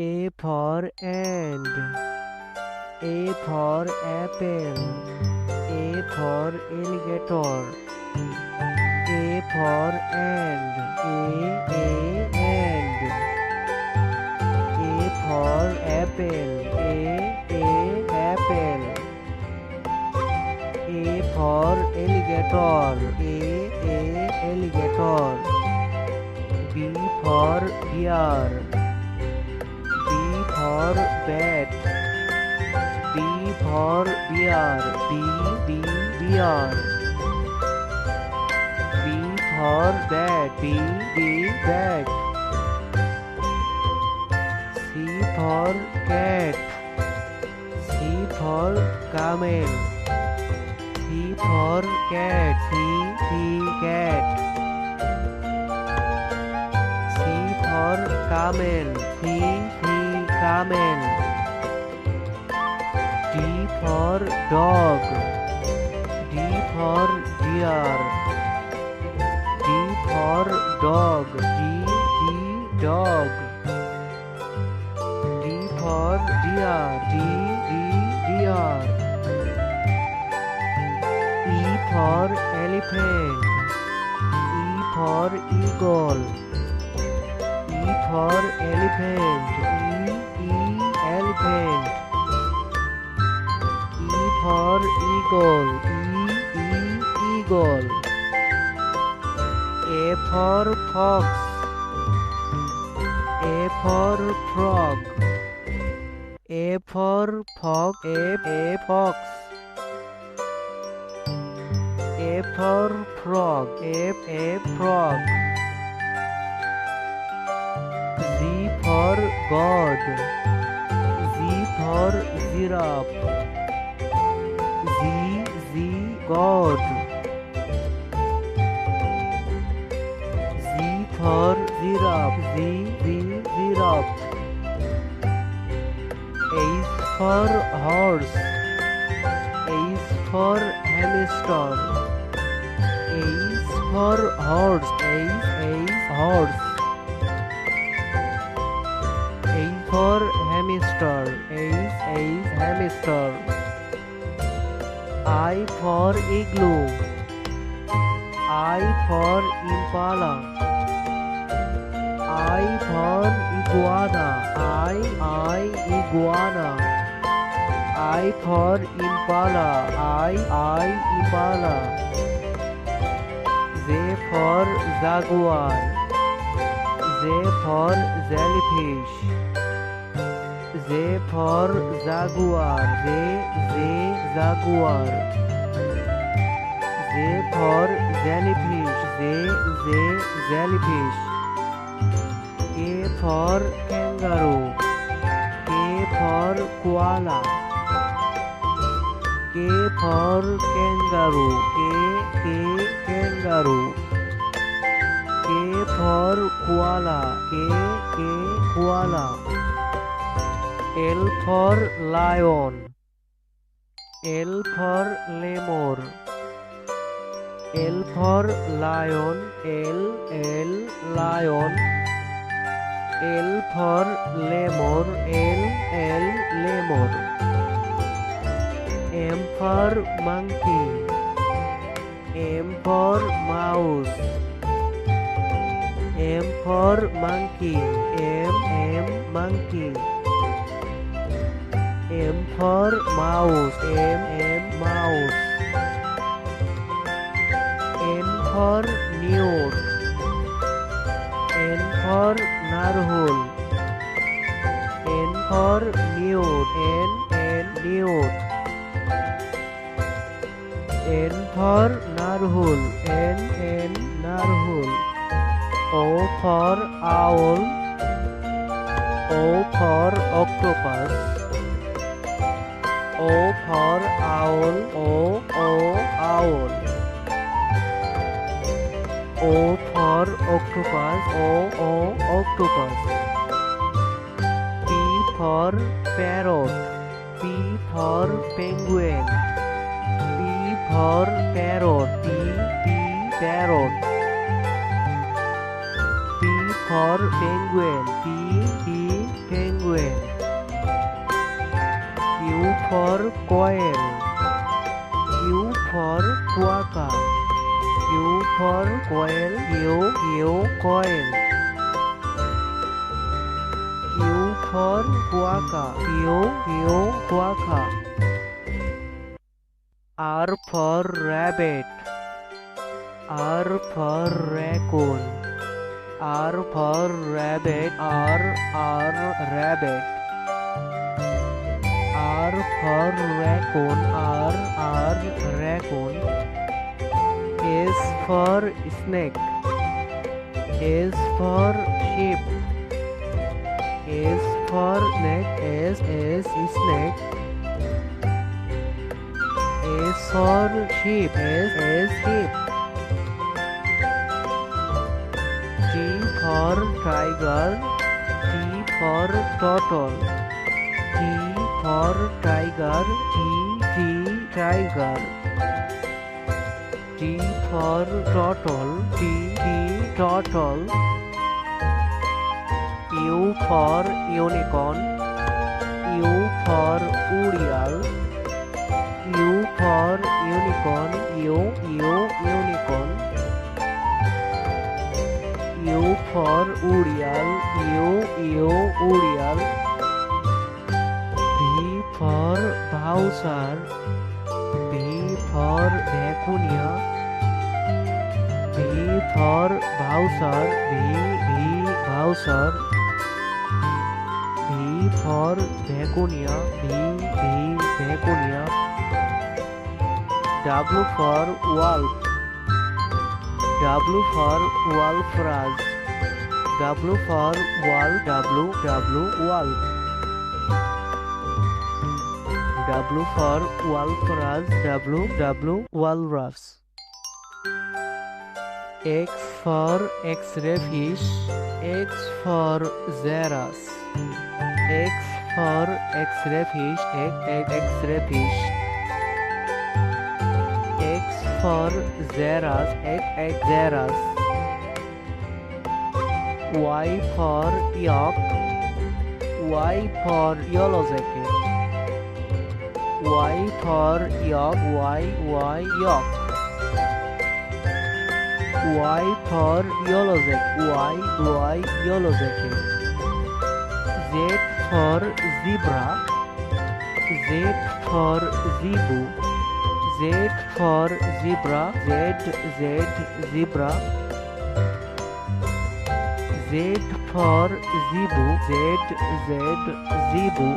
A for ant. A for apple. A for alligator. A for and. And. A for apple. Apple. A for alligator. Alligator. B for bear. B for bat. B for bear. Bear. B for bat. Bat. C for cat. C for camel. C for cat. Cat. C for camel. Camel. D for dog. D for deer. D for dog. Dog. D for deer. Deer. E for elephant. E for eagle. E for elephant. Elephant. E for eagle. Eagle. A for fox. A for frog. A for fox. A fox. A for frog. A frog. Z for God. Z for giraffe. God. Z for giraffe. Giraffe. H for horse. H for hamster. H for horse. Horse. A for hamster. Hamster. I for igloo. I for impala. I for iguana. Iguana. I for impala. Impala. J for jaguar. J for jellyfish. J for jaguar. Jaguar. J for jellyfish. Jellyfish. K for kangaroo. K for koala. K for kangaroo. Kangaroo. K for koala. Koala. L for lion. L for lemur. L for lion. Lion. L for lemur. Lemur. M for monkey. M for mouse. M for monkey. Monkey. M for mouse. Mouse. N for newt. N for narwhal. N for newt. Newt. N for narwhal. Narwhal. O for owl. O for octopus. O for owl. Owl. O for octopus. Octopus. P for parrot. P for penguin. P for parrot. Parrot. P for penguin. Penguin. penguin. Q for coil. Q for quokka. Q for coil. Coil. Q for quokka. Quokka. R for rabbit. R for raccoon. R for rabbit. Rabbit. R for raccoon. Raccoon. S for snake. S for sheep. S for snake. Snake. S for sheep. Sheep. T for tiger. T for turtle. T for tiger. Tiger. T for turtle. Turtle. U for unicorn. U for Uriel. U for unicorn. Unicorn. U for Uriel. Uriel. V for Bowser. V for Vicuña. V for Bowser. Bowser. V for Vicuña. Vicuña. W for wolf. W for Wolfraz. W for wolf. Wolf. W for Wolfraz. Walrus. X for X-ray fish. X for Xeras. X for X-ray fish. X-ray fish. X for Xeras. Xeras. Y for yak. Y for yellow jacket. Y for yak. Yak. Y for yellow jacket. Yellow jacket. Z for zebra. Z for zebu. Z for zebra. Zebra. Z for zebu. Zebu.